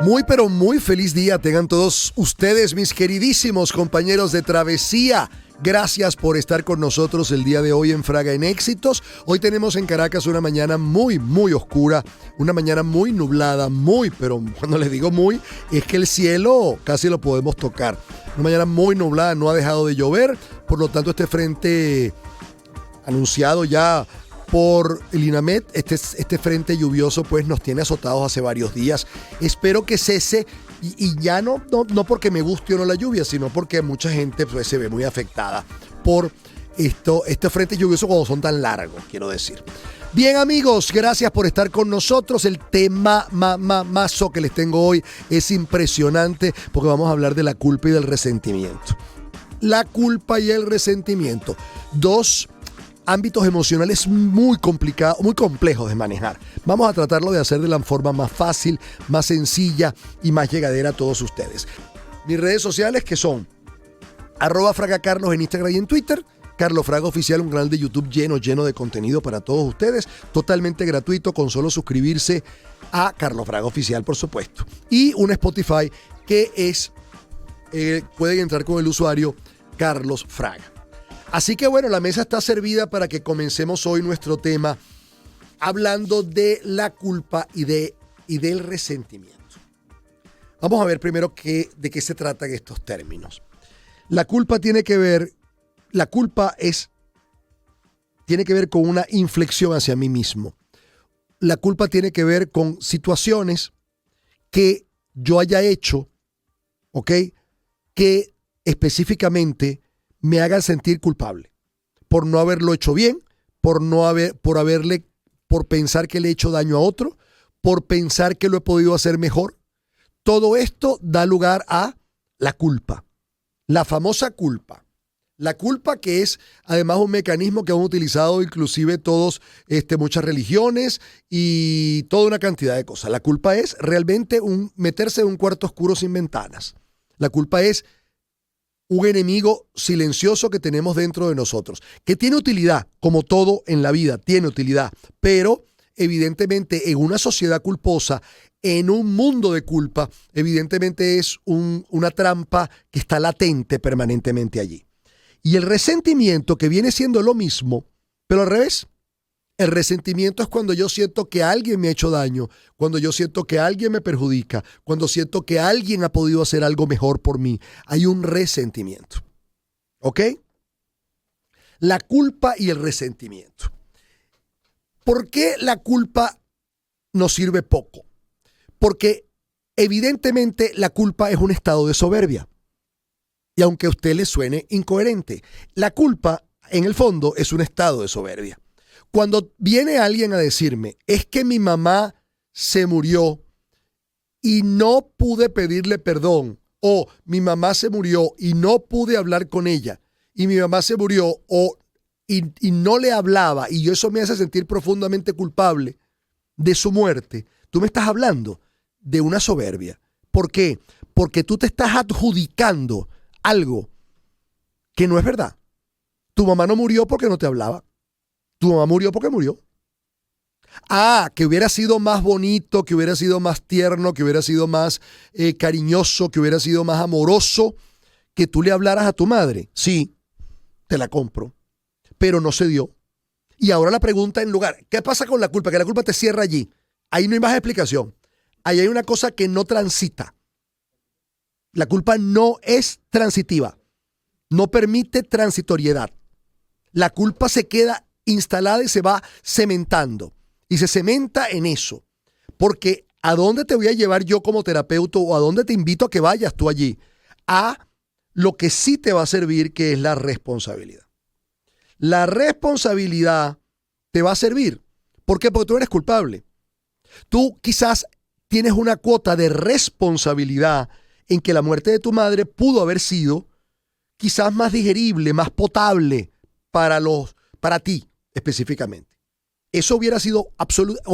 Muy pero muy feliz día tengan todos ustedes, mis queridísimos compañeros de travesía. Gracias por estar con nosotros el día de hoy en Fraga en Éxitos. Hoy tenemos en Caracas una mañana muy oscura, una mañana muy nublada, pero cuando les digo muy, es que el cielo casi lo podemos tocar. Una mañana muy nublada, no ha dejado de llover, por lo tanto este frente anunciado ya por el INAMET, este frente lluvioso pues nos tiene azotados hace varios días. Espero que cese y ya no porque me guste o no la lluvia, sino porque mucha gente pues, se ve muy afectada por estos frentes lluviosos cuando son tan largos, quiero decir. Bien, amigos, gracias por estar con nosotros. El tema mazo que les tengo hoy es impresionante porque vamos a hablar de la culpa y del resentimiento. La culpa y el resentimiento, dos ámbitos emocionales muy complicados, muy complejos de manejar. Vamos a tratarlo de hacer de la forma más fácil, más sencilla y más llegadera a todos ustedes. Mis redes sociales que son @FragaCarlos en Instagram y en Twitter, Carlos Fraga Oficial, un canal de YouTube lleno de contenido para todos ustedes, totalmente gratuito, con solo suscribirse a Carlos Fraga Oficial, por supuesto. Y un Spotify que es, pueden entrar con el usuario Carlos Fraga. Así que bueno, la mesa está servida para que comencemos hoy nuestro tema hablando de la culpa y del resentimiento. Vamos a ver primero de qué se tratan estos términos. La culpa tiene que ver con una inflexión hacia mí mismo. La culpa tiene que ver con situaciones que yo haya hecho, ¿ok? Que específicamente me hagan sentir culpable por no haberlo hecho bien, por pensar que le he hecho daño a otro, por pensar que lo he podido hacer mejor. Todo esto da lugar a la culpa, la famosa culpa. La culpa que es además un mecanismo que han utilizado inclusive muchas religiones y toda una cantidad de cosas. La culpa es realmente meterse en un cuarto oscuro sin ventanas. La culpa es un enemigo silencioso que tenemos dentro de nosotros, que tiene utilidad, como todo en la vida, tiene utilidad, pero evidentemente en una sociedad culposa, en un mundo de culpa, evidentemente es una trampa que está latente permanentemente allí. Y el resentimiento, que viene siendo lo mismo, pero al revés. El resentimiento es cuando yo siento que alguien me ha hecho daño, cuando yo siento que alguien me perjudica, cuando siento que alguien ha podido hacer algo mejor por mí. Hay un resentimiento. ¿Ok? La culpa y el resentimiento. ¿Por qué la culpa nos sirve poco? Porque evidentemente la culpa es un estado de soberbia. Y aunque a usted le suene incoherente, la culpa en el fondo es un estado de soberbia. Cuando viene alguien a decirme, es que mi mamá se murió y no pude pedirle perdón, o mi mamá se murió y no pude hablar con ella, y mi mamá se murió y no le hablaba, y eso me hace sentir profundamente culpable de su muerte, tú me estás hablando de una soberbia. ¿Por qué? Porque tú te estás adjudicando algo que no es verdad. Tu mamá no murió porque no te hablaba. Tu mamá murió porque murió. Que hubiera sido más bonito, que hubiera sido más tierno, que hubiera sido más cariñoso, que hubiera sido más amoroso, que tú le hablaras a tu madre. Sí, te la compro, pero no se dio. Y ahora la pregunta en lugar, ¿qué pasa con la culpa? Que la culpa te cierra allí. Ahí no hay más explicación. Ahí hay una cosa que no transita. La culpa no es transitiva. No permite transitoriedad. La culpa se queda instalada y se va cementando. Y se cementa en eso. Porque ¿a dónde te voy a llevar yo como terapeuta o a dónde te invito a que vayas tú allí? A lo que sí te va a servir, que es la responsabilidad. La responsabilidad te va a servir. ¿Por qué? Porque tú eres culpable. Tú quizás tienes una cuota de responsabilidad en que la muerte de tu madre pudo haber sido quizás más digerible, más potable para ti específicamente. Eso hubiera sido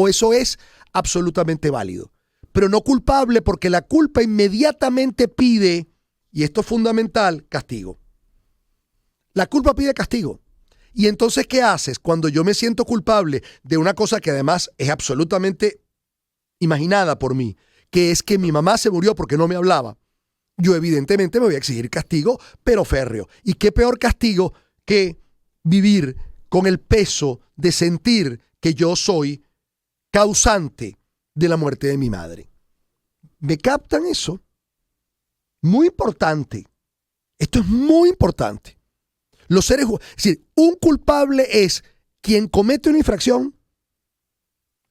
eso es absolutamente válido, pero no culpable, porque la culpa inmediatamente pide, y esto es fundamental, castigo. La culpa pide castigo. Y entonces, ¿qué haces cuando yo me siento culpable de una cosa que además es absolutamente imaginada por mí, que es que mi mamá se murió porque no me hablaba, yo evidentemente me voy a exigir castigo, pero férreo. ¿Y qué peor castigo que vivir con el peso de sentir que yo soy causante de la muerte de mi madre? ¿Me captan eso? Muy importante. Esto es muy importante. Los seres humanos, es decir, un culpable es quien comete una infracción,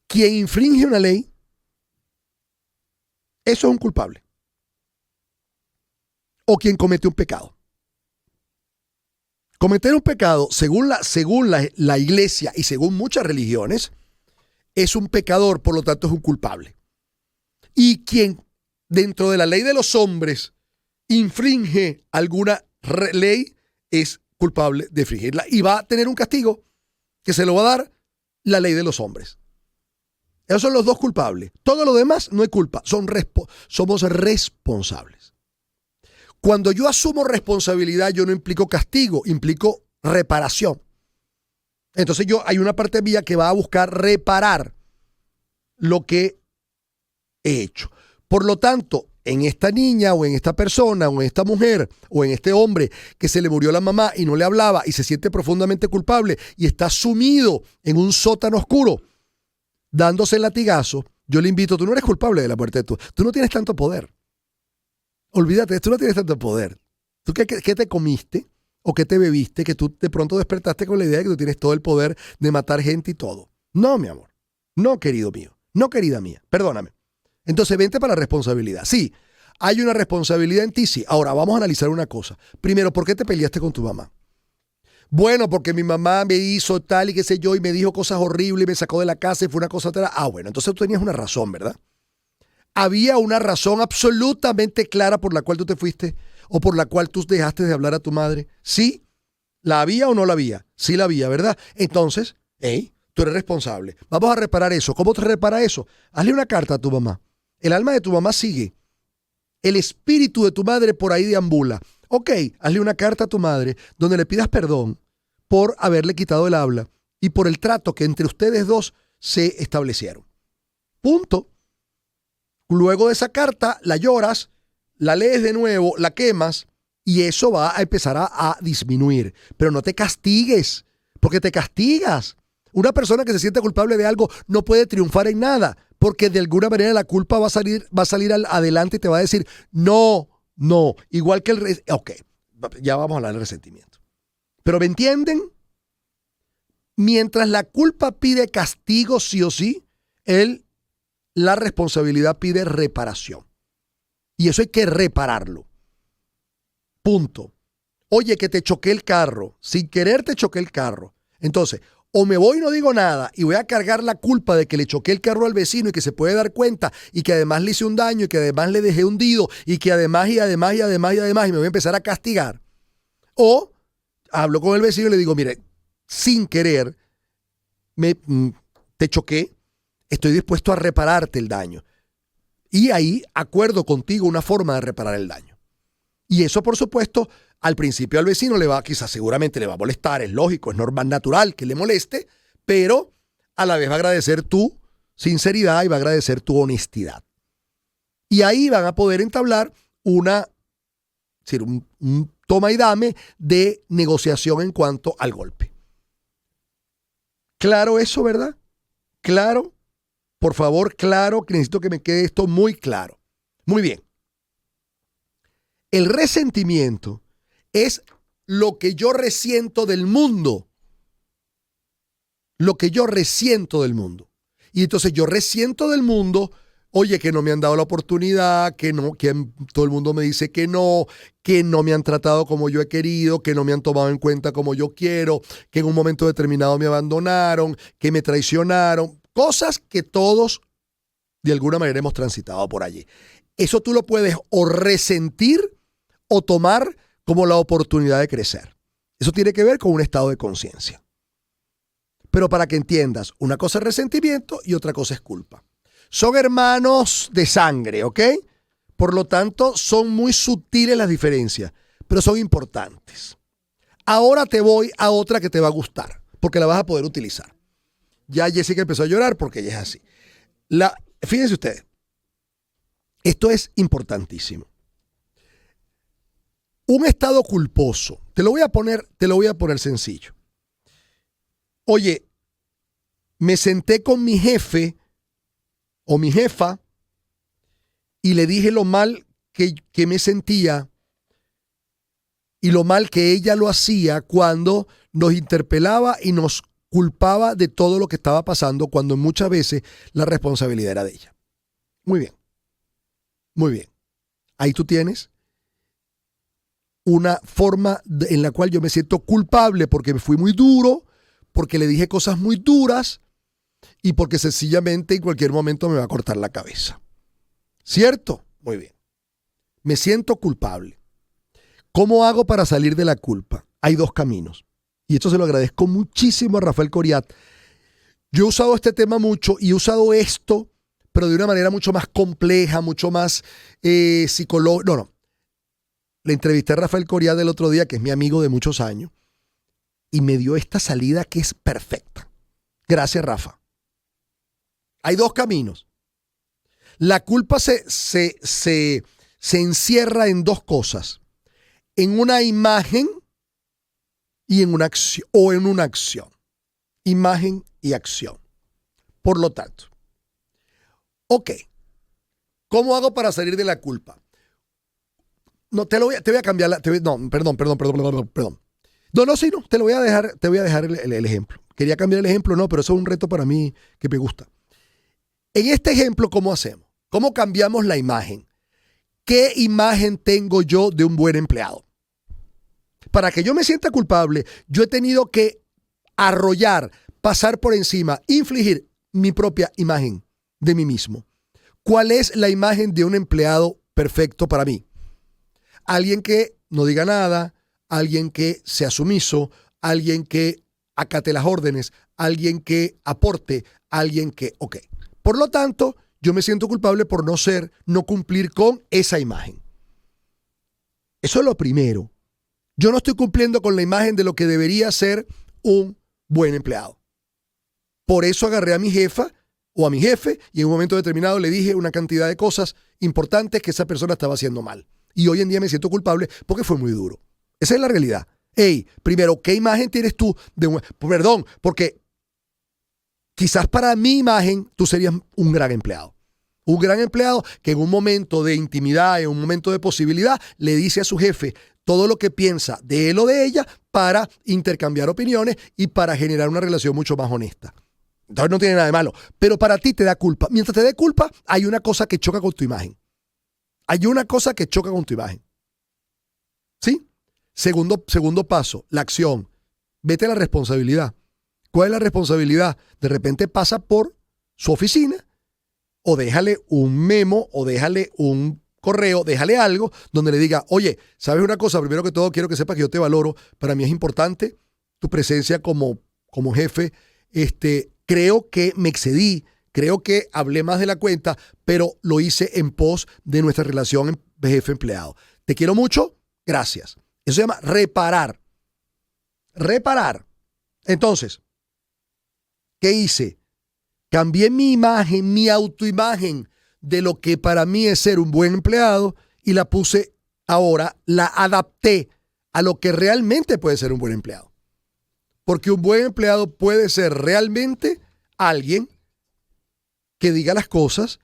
quien infringe una ley. Eso es un culpable. O quien comete un pecado. Cometer un pecado, según la iglesia y según muchas religiones, es un pecador, por lo tanto es un culpable. Y quien dentro de la ley de los hombres infringe alguna ley es culpable de infringirla y va a tener un castigo que se lo va a dar la ley de los hombres. Esos son los dos culpables. Todo lo demás no es culpa, somos responsables. Cuando yo asumo responsabilidad, yo no implico castigo, implico reparación. Entonces hay una parte mía que va a buscar reparar lo que he hecho. Por lo tanto, en esta niña o en esta persona o en esta mujer o en este hombre que se le murió la mamá y no le hablaba y se siente profundamente culpable y está sumido en un sótano oscuro dándose el latigazo, yo le invito, tú no eres culpable de la muerte de tú no tienes tanto poder. Olvídate, tú no tienes tanto poder. ¿Tú qué te comiste o qué te bebiste que tú de pronto despertaste con la idea de que tú tienes todo el poder de matar gente y todo? No, mi amor. No, querido mío. No, querida mía. Perdóname. Entonces, vente para la responsabilidad. Sí, hay una responsabilidad en ti, sí. Ahora, vamos a analizar una cosa. Primero, ¿por qué te peleaste con tu mamá? Bueno, porque mi mamá me hizo tal y qué sé yo y me dijo cosas horribles y me sacó de la casa y fue una cosa tal. Ah, bueno, entonces tú tenías una razón, ¿verdad? ¿Había una razón absolutamente clara por la cual tú te fuiste o por la cual tú dejaste de hablar a tu madre? ¿Sí? ¿La había o no la había? Sí la había, ¿verdad? Entonces, tú eres responsable. Vamos a reparar eso. ¿Cómo te repara eso? Hazle una carta a tu mamá. El alma de tu mamá sigue. El espíritu de tu madre por ahí deambula. Ok, hazle una carta a tu madre donde le pidas perdón por haberle quitado el habla y por el trato que entre ustedes dos se establecieron. Punto. Luego de esa carta, la lloras, la lees de nuevo, la quemas y eso va a empezar a disminuir. Pero no te castigues, porque te castigas. Una persona que se siente culpable de algo no puede triunfar en nada, porque de alguna manera la culpa va a salir adelante y te va a decir, no. Igual que ok, ya vamos a hablar del resentimiento. Pero ¿me entienden? Mientras la culpa pide castigo sí o sí, la responsabilidad pide reparación. Y eso hay que repararlo. Punto. Oye, que te choqué el carro. Sin querer te choqué el carro. Entonces, o me voy y no digo nada y voy a cargar la culpa de que le choqué el carro al vecino y que se puede dar cuenta y que además le hice un daño y que además le dejé hundido y que además y me voy a empezar a castigar. O hablo con el vecino y le digo, mire, sin querer te choqué. Estoy dispuesto a repararte el daño. Y ahí acuerdo contigo una forma de reparar el daño. Y eso, por supuesto, al principio al vecino quizás seguramente le va a molestar, es lógico, es normal, natural que le moleste, pero a la vez va a agradecer tu sinceridad y va a agradecer tu honestidad. Y ahí van a poder entablar un toma y dame de negociación en cuanto al golpe. Claro eso, ¿verdad? Claro. Por favor, claro, que necesito que me quede esto muy claro. Muy bien. El resentimiento es lo que yo resiento del mundo. Lo que yo resiento del mundo. Y entonces yo resiento del mundo, oye, que no me han dado la oportunidad, que todo el mundo me dice que no me han tratado como yo he querido, que no me han tomado en cuenta como yo quiero, que en un momento determinado me abandonaron, que me traicionaron. Cosas que todos de alguna manera hemos transitado por allí. Eso tú lo puedes o resentir o tomar como la oportunidad de crecer. Eso tiene que ver con un estado de conciencia. Pero para que entiendas, una cosa es resentimiento y otra cosa es culpa. Son hermanos de sangre, ¿ok? Por lo tanto, son muy sutiles las diferencias, pero son importantes. Ahora te voy a otra que te va a gustar, porque la vas a poder utilizar. Ya Jessica empezó a llorar porque ella es así. Fíjense ustedes, Esto es importantísimo. Un estado culposo. Te lo voy a poner sencillo. Oye, me senté con mi jefe o mi jefa y le dije lo mal que me sentía y lo mal que ella lo hacía cuando nos interpelaba y nos culpaba de todo lo que estaba pasando, cuando muchas veces la responsabilidad era de ella. Muy bien. Muy bien. Ahí tú tienes una forma en la cual yo me siento culpable porque me fui muy duro, porque le dije cosas muy duras y porque sencillamente en cualquier momento me va a cortar la cabeza. ¿Cierto? Muy bien. Me siento culpable. ¿Cómo hago para salir de la culpa? Hay dos caminos. Y esto se lo agradezco muchísimo a Rafael Coriat. Yo he usado este tema mucho y he usado esto, pero de una manera mucho más compleja, mucho más psicológica. No. Le entrevisté a Rafael Coriat el otro día, que es mi amigo de muchos años, y me dio esta salida que es perfecta. Gracias, Rafa. Hay dos caminos. La culpa se encierra en dos cosas. En una imagen y en una acción, o en una acción. Imagen y acción. Por lo tanto, ok, ¿cómo hago para salir de la culpa? No, te voy a cambiar perdón. Te lo voy a dejar el ejemplo. Quería cambiar el ejemplo, no, pero eso es un reto para mí que me gusta. En este ejemplo, ¿cómo hacemos? ¿Cómo cambiamos la imagen? ¿Qué imagen tengo yo de un buen empleado? Para que yo me sienta culpable, yo he tenido que arrollar, pasar por encima, infligir mi propia imagen de mí mismo. ¿Cuál es la imagen de un empleado perfecto para mí? Alguien que no diga nada, alguien que sea sumiso, alguien que acate las órdenes, alguien que aporte, alguien que, ok. Por lo tanto, yo me siento culpable por no cumplir con esa imagen. Eso es lo primero. Yo no estoy cumpliendo con la imagen de lo que debería ser un buen empleado. Por eso agarré a mi jefa o a mi jefe y en un momento determinado le dije una cantidad de cosas importantes que esa persona estaba haciendo mal. Y hoy en día me siento culpable porque fue muy duro. Esa es la realidad. Hey, primero, ¿qué imagen tienes tú de un... Perdón, porque quizás para mi imagen tú serías un gran empleado. Un gran empleado que en un momento de intimidad, en un momento de posibilidad, le dice a su jefe todo lo que piensa de él o de ella para intercambiar opiniones y para generar una relación mucho más honesta. Entonces no tiene nada de malo. Pero para ti te da culpa. Mientras te dé culpa, hay una cosa que choca con tu imagen. Hay una cosa que choca con tu imagen. ¿Sí? Segundo paso, la acción. Vete a la responsabilidad. ¿Cuál es la responsabilidad? De repente pasa por su oficina o déjale un memo o déjale un correo, déjale algo donde le diga, oye, ¿sabes una cosa? Primero que todo quiero que sepas que yo te valoro. Para mí es importante tu presencia como jefe. Creo que me excedí. Creo que hablé más de la cuenta, pero lo hice en pos de nuestra relación jefe-empleado. Te quiero mucho, gracias. Eso se llama reparar. Reparar. Entonces, ¿qué hice? Cambié mi imagen, mi autoimagen de lo que para mí es ser un buen empleado y la puse ahora, la adapté a lo que realmente puede ser un buen empleado. Porque un buen empleado puede ser realmente alguien que diga las cosas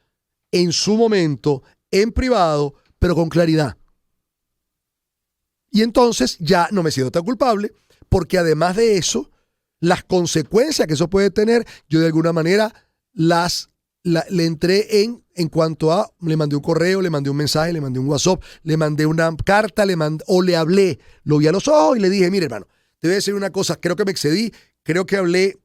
en su momento, en privado, pero con claridad. Y entonces ya no me siento tan culpable, porque además de eso, las consecuencias que eso puede tener, yo de alguna manera le entré en cuanto a, le mandé un correo, le mandé un mensaje, le mandé un WhatsApp, le mandé una carta, o le hablé, lo vi a los ojos y le dije, mire hermano, te voy a decir una cosa, creo que me excedí, creo que hablé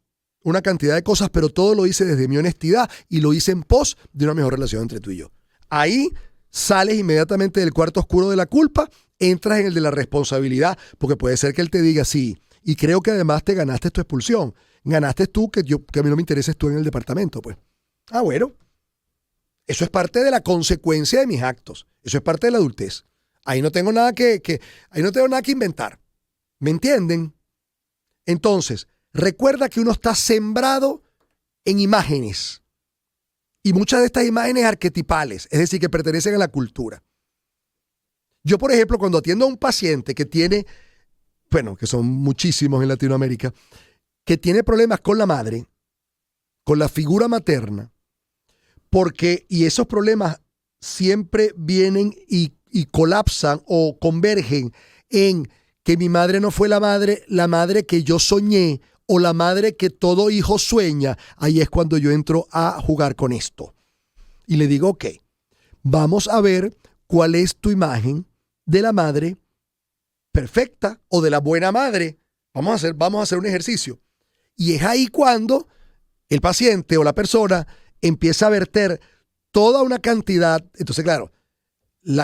una cantidad de cosas, pero todo lo hice desde mi honestidad y lo hice en pos de una mejor relación entre tú y yo. Ahí sales inmediatamente del cuarto oscuro de la culpa, entras en el de la responsabilidad, porque puede ser que él te diga sí, y creo que además te ganaste tu expulsión, ganaste tú que a mí no me intereses tú en el departamento, pues. Ah, bueno, eso es parte de la consecuencia de mis actos, eso es parte de la adultez. Ahí no tengo nada que inventar. ¿Me entienden? Entonces, recuerda que uno está sembrado en imágenes. Y muchas de estas imágenes arquetipales, es decir, que pertenecen a la cultura. Yo, por ejemplo, cuando atiendo a un paciente que tiene, bueno, que son muchísimos en Latinoamérica, que tiene problemas con la madre, con la figura materna, y esos problemas siempre vienen y colapsan o convergen en que mi madre no fue la madre que yo soñé o la madre que todo hijo sueña, ahí es cuando yo entro a jugar con esto. Y le digo, ok, vamos a ver cuál es tu imagen de la madre perfecta o de la buena madre. Vamos a hacer un ejercicio. Y es ahí cuando el paciente o la persona empieza a verter toda una cantidad. Entonces, claro,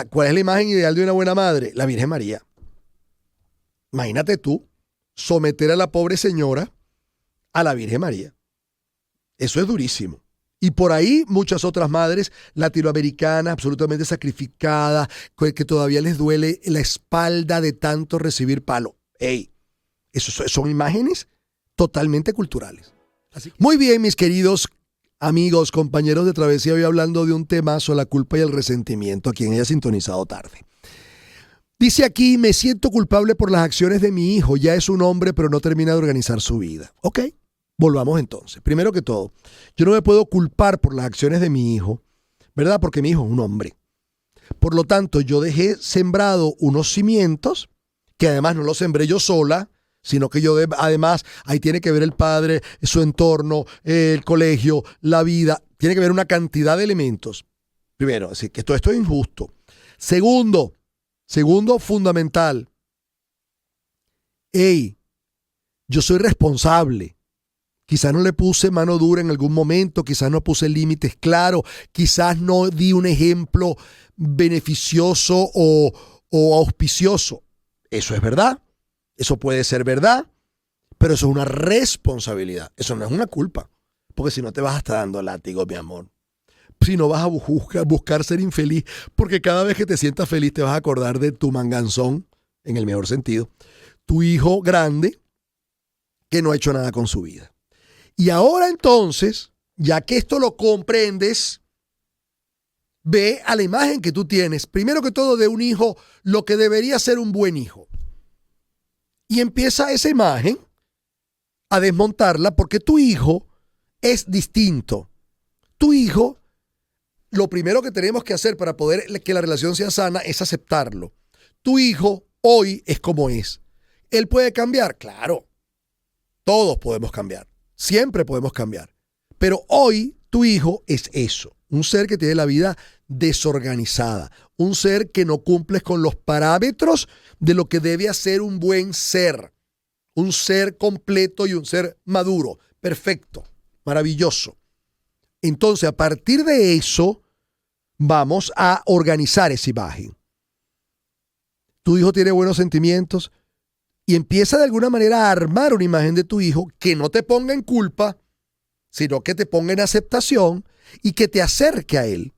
¿cuál es la imagen ideal de una buena madre? La Virgen María. Imagínate tú someter a la pobre señora a la Virgen María. Eso es durísimo. Y por ahí muchas otras madres latinoamericanas absolutamente sacrificadas, que todavía les duele la espalda de tanto recibir palo. ¡Ey! Eso son imágenes totalmente culturales. Muy bien, mis queridos amigos, compañeros de travesía, hoy hablando de un temazo, la culpa y el resentimiento, a quien haya sintonizado tarde. Dice aquí, me siento culpable por las acciones de mi hijo. Ya es un hombre, pero no termina de organizar su vida. Ok, volvamos entonces. Primero que todo, yo no me puedo culpar por las acciones de mi hijo, ¿verdad? Porque mi hijo es un hombre. Por lo tanto, yo dejé sembrado unos cimientos, que además no los sembré yo sola, sino que además, ahí tiene que ver el padre, su entorno, el colegio, la vida. Tiene que ver una cantidad de elementos. Primero, así que todo esto es injusto. Segundo, fundamental. Yo soy responsable. Quizás no le puse mano dura en algún momento, quizás no puse límites claros, quizás no di un ejemplo beneficioso o auspicioso. Eso es verdad, eso puede ser verdad, pero eso es una responsabilidad, eso no es una culpa, porque si no te vas a estar dando látigo, mi amor. Si no vas a buscar ser infeliz, porque cada vez que te sientas feliz te vas a acordar de tu manganzón, en el mejor sentido, tu hijo grande que no ha hecho nada con su vida. Y ahora entonces, ya que esto lo comprendes, ve a la imagen que tú tienes, primero que todo de un hijo, lo que debería ser un buen hijo. Y empieza esa imagen a desmontarla porque tu hijo es distinto. Tu hijo, lo primero que tenemos que hacer para poder que la relación sea sana es aceptarlo. Tu hijo hoy es como es. ¿Él puede cambiar? Claro. Todos podemos cambiar. Siempre podemos cambiar. Pero hoy tu hijo es eso. Un ser que tiene la vida desorganizada. Un ser que no cumple con los parámetros de lo que debe hacer un buen ser. Un ser completo y un ser maduro. Perfecto. Maravilloso. Entonces, a partir de eso, vamos a organizar esa imagen. Tu hijo tiene buenos sentimientos y empieza de alguna manera a armar una imagen de tu hijo que no te ponga en culpa, sino que te ponga en aceptación y que te acerque a él,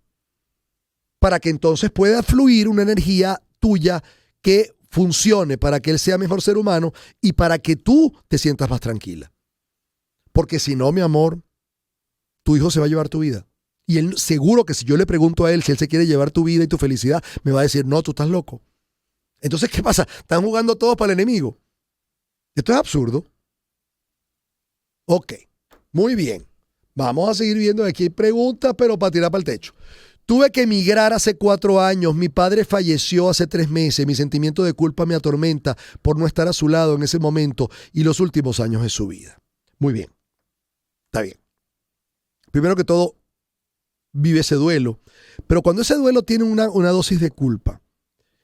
para que entonces pueda fluir una energía tuya que funcione para que él sea mejor ser humano y para que tú te sientas más tranquila. Porque si no, mi amor, tu hijo se va a llevar tu vida. Y él seguro que si yo le pregunto a él si él se quiere llevar tu vida y tu felicidad, me va a decir, no, tú estás loco. Entonces, ¿qué pasa? Están jugando todos para el enemigo. Esto es absurdo. Ok, muy bien. Vamos a seguir viendo. Aquí hay preguntas, pero para tirar para el techo. Tuve que emigrar hace 4 años. Mi padre falleció hace 3 meses. Mi sentimiento de culpa me atormenta por no estar a su lado en ese momento y los últimos años de su vida. Muy bien. Está bien. Primero que todo, vive ese duelo. Pero cuando ese duelo tiene una dosis de culpa,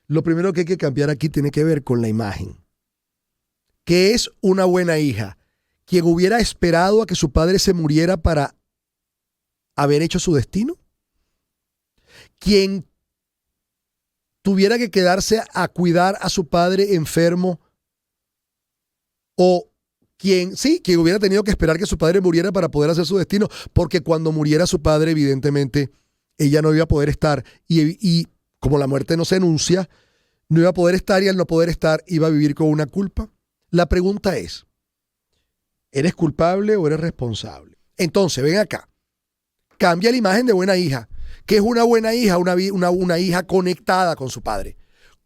lo primero que hay que cambiar aquí tiene que ver con la imagen. ¿Qué es una buena hija? ¿Quien hubiera esperado a que su padre se muriera para haber hecho su destino? ¿Quien tuviera que quedarse a cuidar a su padre enfermo? ¿O quien hubiera tenido que esperar que su padre muriera para poder hacer su destino? Porque cuando muriera su padre, evidentemente, ella no iba a poder estar y como la muerte no se anuncia, no iba a poder estar y al no poder estar iba a vivir con una culpa. La pregunta es, ¿eres culpable o eres responsable? Entonces, ven acá. cambia la imagen de buena hija. ¿Qué es una buena hija? Una hija conectada con su padre.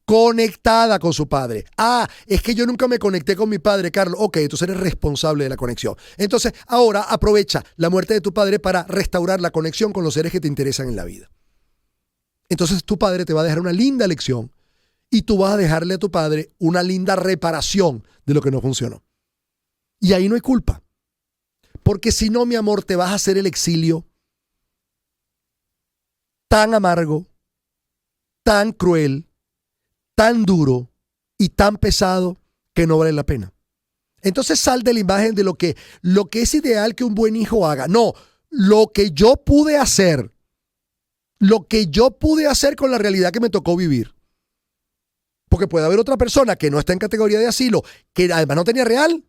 Conectada con su padre. Ah, es que yo nunca me conecté con mi padre, Carlos. Ok, entonces eres responsable de la conexión. Entonces, ahora aprovecha la muerte de tu padre para restaurar la conexión con los seres que te interesan en la vida. Entonces, tu padre te va a dejar una linda lección y tú vas a dejarle a tu padre una linda reparación de lo que no funcionó. Y ahí no hay culpa. Porque si no, mi amor, te vas a hacer el exilio tan amargo, tan cruel, tan duro y tan pesado que no vale la pena. Entonces sal de la imagen de lo que es ideal que un buen hijo haga. No, lo que yo pude hacer. Lo que yo pude hacer con la realidad que me tocó vivir. Porque puede haber otra persona que no está en categoría de asilo, que además no tenía real.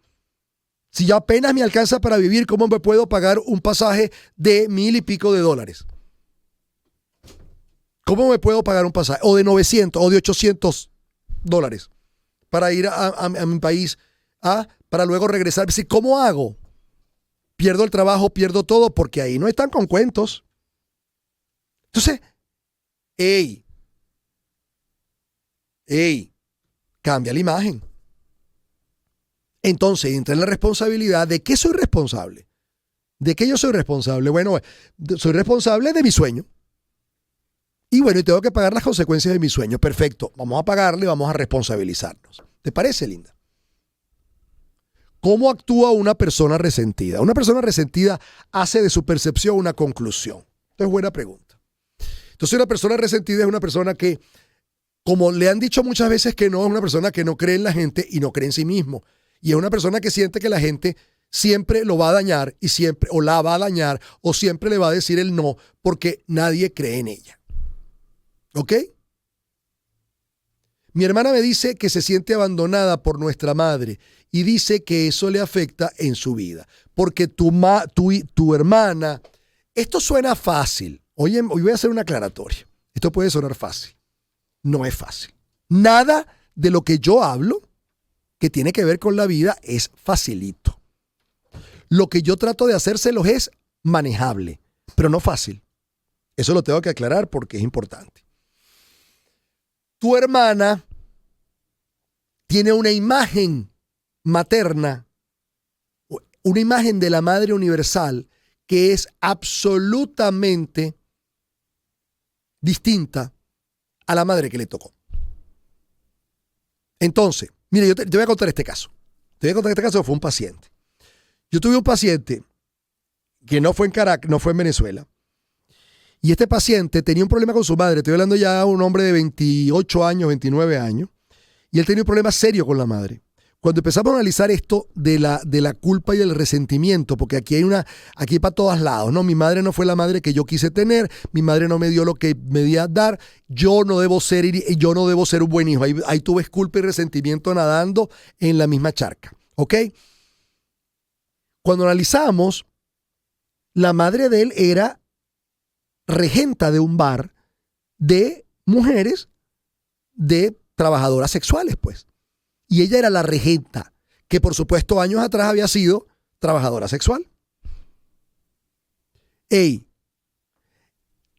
Si yo apenas me alcanza para vivir, ¿cómo me puedo pagar un pasaje de $1,000 y pico de dólares? ¿Cómo me puedo pagar un pasaje? O de 900 o de 800 dólares para ir a mi país para luego regresar. ¿Cómo hago? Pierdo el trabajo, pierdo todo, porque ahí no están con cuentos. Entonces, cambia la imagen. Entonces, entra en la responsabilidad. ¿De qué soy responsable? ¿De qué yo soy responsable? Bueno, soy responsable de mi sueño. Y bueno, y tengo que pagar las consecuencias de mi sueño. Perfecto, vamos a pagarle, vamos a responsabilizarnos. ¿Te parece, linda? ¿Cómo actúa una persona resentida? Una persona resentida hace de su percepción una conclusión. Entonces, buena pregunta. Entonces, una persona resentida es una persona que, como le han dicho muchas veces que no, es una persona que no cree en la gente y no cree en sí mismo. Y es una persona que siente que la gente siempre lo va a dañar y siempre, o la va a dañar, o siempre le va a decir el no, porque nadie cree en ella. ¿Ok? Mi hermana me dice que se siente abandonada por nuestra madre y dice que eso le afecta en su vida. Porque tu hermana, esto suena fácil. Hoy voy a hacer una aclaratoria. Esto puede sonar fácil. No es fácil. Nada de lo que yo hablo que tiene que ver con la vida es facilito. Lo que yo trato de hacérselos es manejable, pero no fácil. Eso lo tengo que aclarar porque es importante. Tu hermana tiene una imagen materna, una imagen de la Madre Universal que es absolutamente distinta a la madre que le tocó. Entonces, mire, yo te voy a contar este caso. Te voy a contar este caso, fue un paciente. Yo tuve un paciente que no fue en Caracas, no fue en Venezuela. Y este paciente tenía un problema con su madre. Estoy hablando ya de un hombre de 28 años, 29 años. Y él tenía un problema serio con la madre. Cuando empezamos a analizar esto de la culpa y el resentimiento, porque aquí para todos lados, ¿no? Mi madre no fue la madre que yo quise tener, mi madre no me dio lo que me debía dar, yo no debo ser un buen hijo. Ahí tuve culpa y resentimiento nadando en la misma charca. ¿Ok? Cuando analizamos, la madre de él era regenta de un bar de mujeres, de trabajadoras sexuales, pues. Y ella era la regenta, que por supuesto años atrás había sido trabajadora sexual.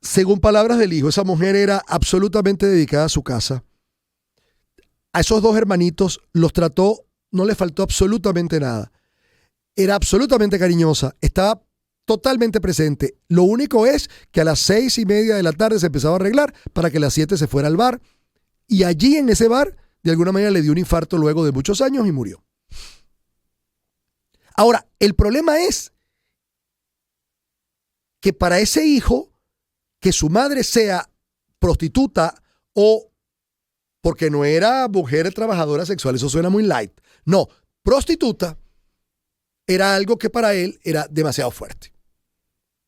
Según palabras del hijo, esa mujer era absolutamente dedicada a su casa. A esos dos hermanitos los trató, no les faltó absolutamente nada. Era absolutamente cariñosa, estaba totalmente presente. Lo único es que a las 6:30 de la tarde se empezaba a arreglar para que a las 7 se fuera al bar. Y allí en ese bar, de alguna manera le dio un infarto luego de muchos años y murió. Ahora, el problema es que para ese hijo, que su madre sea prostituta o porque no era mujer trabajadora sexual, eso suena muy light. No, prostituta era algo que para él era demasiado fuerte.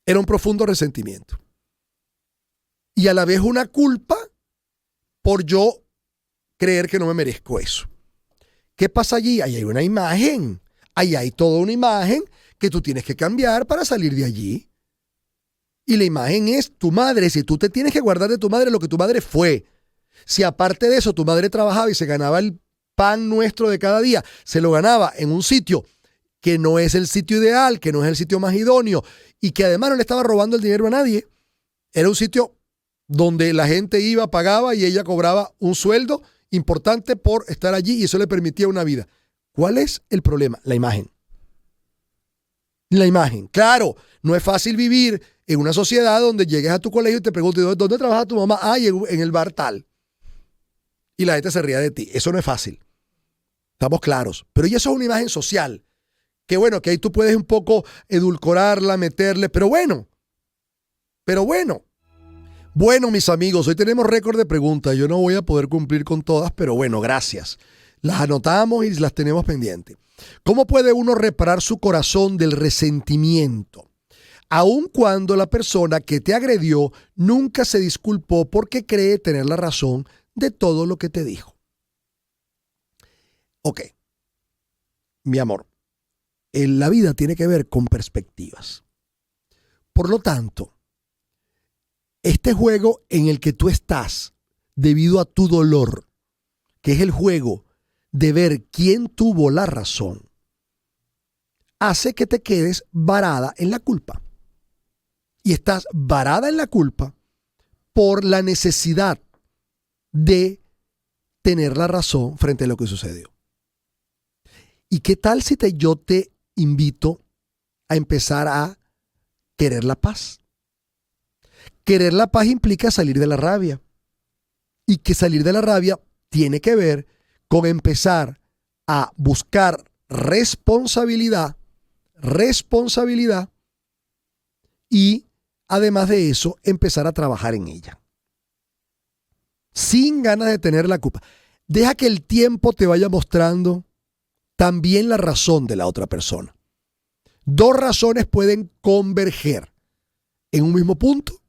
Era un profundo resentimiento. Y a la vez una culpa por yo creer que no me merezco eso. ¿Qué pasa allí? Ahí hay una imagen. Ahí hay toda una imagen que tú tienes que cambiar para salir de allí. Y la imagen es tu madre. Si tú te tienes que guardar de tu madre lo que tu madre fue. Si aparte de eso tu madre trabajaba y se ganaba el pan nuestro de cada día, se lo ganaba en un sitio que no es el sitio ideal, que no es el sitio más idóneo y que además no le estaba robando el dinero a nadie. Era un sitio donde la gente iba, pagaba y ella cobraba un sueldo importante por estar allí y eso le permitía una vida. ¿Cuál es el problema? La imagen. La imagen. Claro, no es fácil vivir en una sociedad donde llegues a tu colegio y te preguntes, ¿dónde trabaja tu mamá? Ah, en el bar tal. Y la gente se ría de ti. Eso no es fácil. Estamos claros. Pero ya eso es una imagen social. Que bueno, que ahí tú puedes un poco edulcorarla, meterle, pero bueno. Bueno, mis amigos, hoy tenemos récord de preguntas. Yo no voy a poder cumplir con todas, pero bueno, gracias. Las anotamos y las tenemos pendientes. ¿Cómo puede uno reparar su corazón del resentimiento? Aun cuando la persona que te agredió nunca se disculpó porque cree tener la razón de todo lo que te dijo. Ok, mi amor, la vida tiene que ver con perspectivas. Por lo tanto, este juego en el que tú estás debido a tu dolor, que es el juego de ver quién tuvo la razón, hace que te quedes varada en la culpa. Y estás varada en la culpa por la necesidad de tener la razón frente a lo que sucedió. ¿Y qué tal si yo te invito a empezar a querer la paz? Querer la paz implica salir de la rabia. Y que salir de la rabia tiene que ver con empezar a buscar responsabilidad y además de eso empezar a trabajar en ella. Sin ganas de tener la culpa. Deja que el tiempo te vaya mostrando también la razón de la otra persona. Dos razones pueden converger en un mismo punto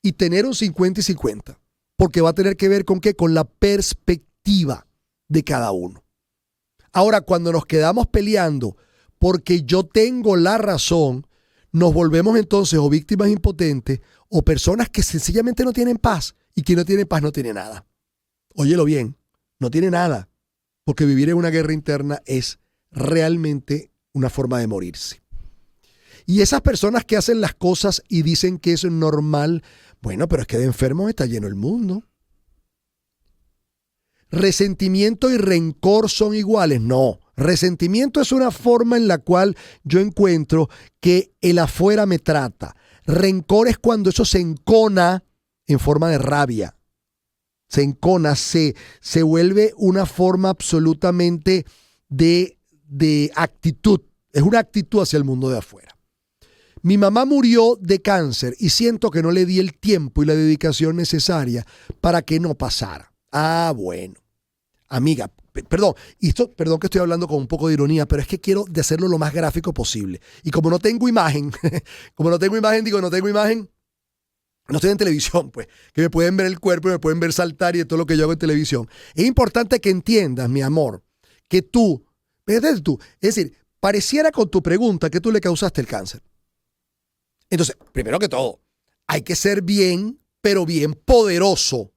y tener un 50 y 50. Porque va a tener que ver con ¿qué? Con la perspectiva de cada uno. Ahora, cuando nos quedamos peleando porque yo tengo la razón, nos volvemos entonces o víctimas impotentes o personas que sencillamente no tienen paz. Y quien no tiene paz no tiene nada. Óyelo bien, no tiene nada. Porque vivir en una guerra interna es realmente una forma de morirse. Y esas personas que hacen las cosas y dicen que eso es normal, bueno, pero es que de enfermos está lleno el mundo. ¿Resentimiento y rencor son iguales? No. Resentimiento es una forma en la cual yo encuentro que el afuera me trata. Rencor es cuando eso se encona en forma de rabia. Se encona, se vuelve una forma absolutamente de actitud. Es una actitud hacia el mundo de afuera. Mi mamá murió de cáncer y siento que no le di el tiempo y la dedicación necesaria para que no pasara. Ah, bueno. Amiga, perdón que estoy hablando con un poco de ironía, pero es que quiero de hacerlo lo más gráfico posible. Y como no tengo imagen, no tengo imagen, no estoy en televisión, pues, que me pueden ver el cuerpo, me pueden ver saltar y de todo lo que yo hago en televisión. Es importante que entiendas, mi amor, que es decir, pareciera con tu pregunta que tú le causaste el cáncer. Entonces, primero que todo, hay que ser bien, pero bien poderoso.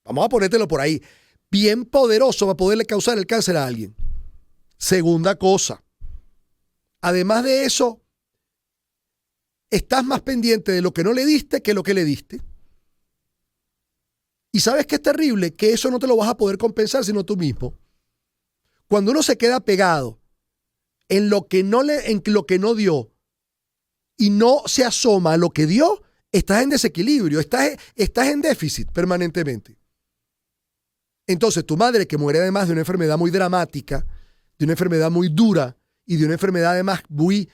Vamos a ponértelo por ahí. Bien poderoso para poderle causar el cáncer a alguien. Segunda cosa. Además de eso, estás más pendiente de lo que no le diste que lo que le diste. Y ¿sabes qué es terrible? Que eso no te lo vas a poder compensar sino tú mismo. Cuando uno se queda pegado en lo que no dio y no se asoma a lo que dio, estás en desequilibrio, estás en déficit permanentemente. Entonces tu madre, que muere además de una enfermedad muy dramática, de una enfermedad muy dura y de una enfermedad además muy,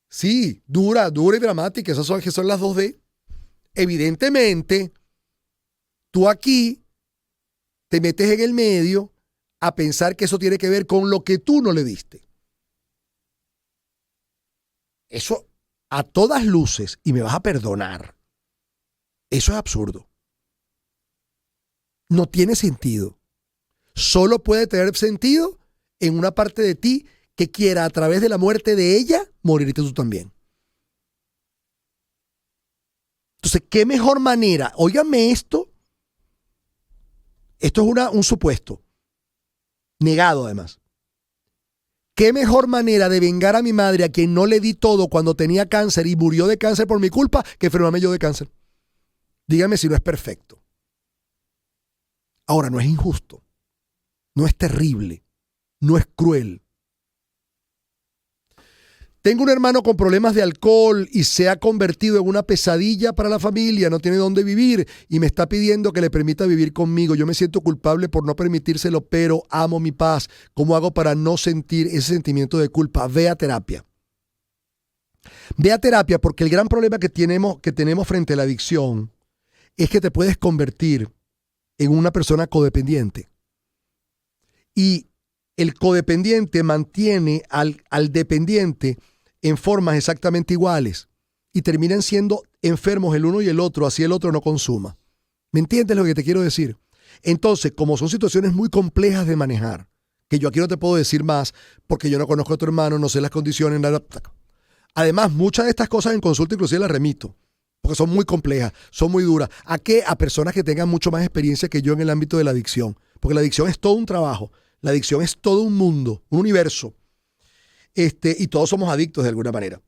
sí, dura y dramática, esas son las 2D. Evidentemente, tú aquí te metes en el medio a pensar que eso tiene que ver con lo que tú no le diste. Eso a todas luces, y me vas a perdonar, eso es absurdo. No tiene sentido. Solo puede tener sentido en una parte de ti que quiera a través de la muerte de ella morirte tú también. Entonces, ¿qué mejor manera? Óigame esto. Esto es un supuesto. Negado además. ¿Qué mejor manera de vengar a mi madre, a quien no le di todo cuando tenía cáncer y murió de cáncer por mi culpa, que enfermarme yo de cáncer? Dígame si no es perfecto. Ahora, no es injusto, no es terrible, no es cruel. Tengo un hermano con problemas de alcohol y se ha convertido en una pesadilla para la familia, no tiene dónde vivir y me está pidiendo que le permita vivir conmigo. Yo me siento culpable por no permitírselo, pero amo mi paz. ¿Cómo hago para no sentir ese sentimiento de culpa? Ve a terapia. Ve a terapia, porque el gran problema que tenemos frente a la adicción es que te puedes convertir en una persona codependiente. Y el codependiente mantiene al dependiente en formas exactamente iguales y terminan siendo enfermos el uno y el otro, así el otro no consuma. ¿Me entiendes lo que te quiero decir? Entonces, como son situaciones muy complejas de manejar, que yo aquí no te puedo decir más porque yo no conozco a tu hermano, no sé las condiciones, nada. Además, muchas de estas cosas en consulta inclusive las remito, porque son muy complejas, son muy duras. ¿A qué? A personas que tengan mucho más experiencia que yo en el ámbito de la adicción, porque la adicción es todo un trabajo, la adicción es todo un mundo, un universo. Y todos somos adictos de alguna manera.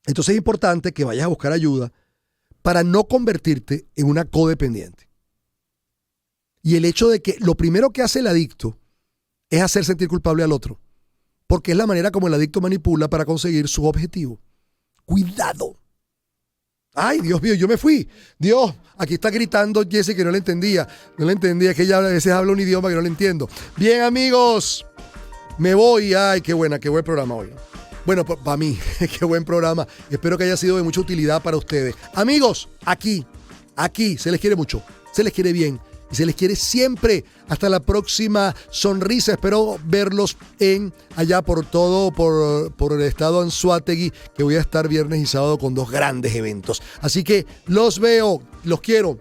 Entonces es importante que vayas a buscar ayuda para no convertirte en una codependiente. Y el hecho de que lo primero que hace el adicto es hacer sentir culpable al otro, porque es la manera como el adicto manipula para conseguir su objetivo. Cuidado. Ay, Dios mío, yo me fui. Dios, aquí está gritando Jesse que no le entendía. No le entendía, que ella a veces habla un idioma que no le entiendo. Bien, amigos. Me voy. Ay, qué buen programa hoy. Bueno, para mí, qué buen programa. Espero que haya sido de mucha utilidad para ustedes. Amigos, aquí, se les quiere mucho, se les quiere bien y se les quiere siempre. Hasta la próxima sonrisa. Espero verlos allá por el estado Anzoátegui, que voy a estar viernes y sábado con 2 grandes eventos. Así que los veo, los quiero.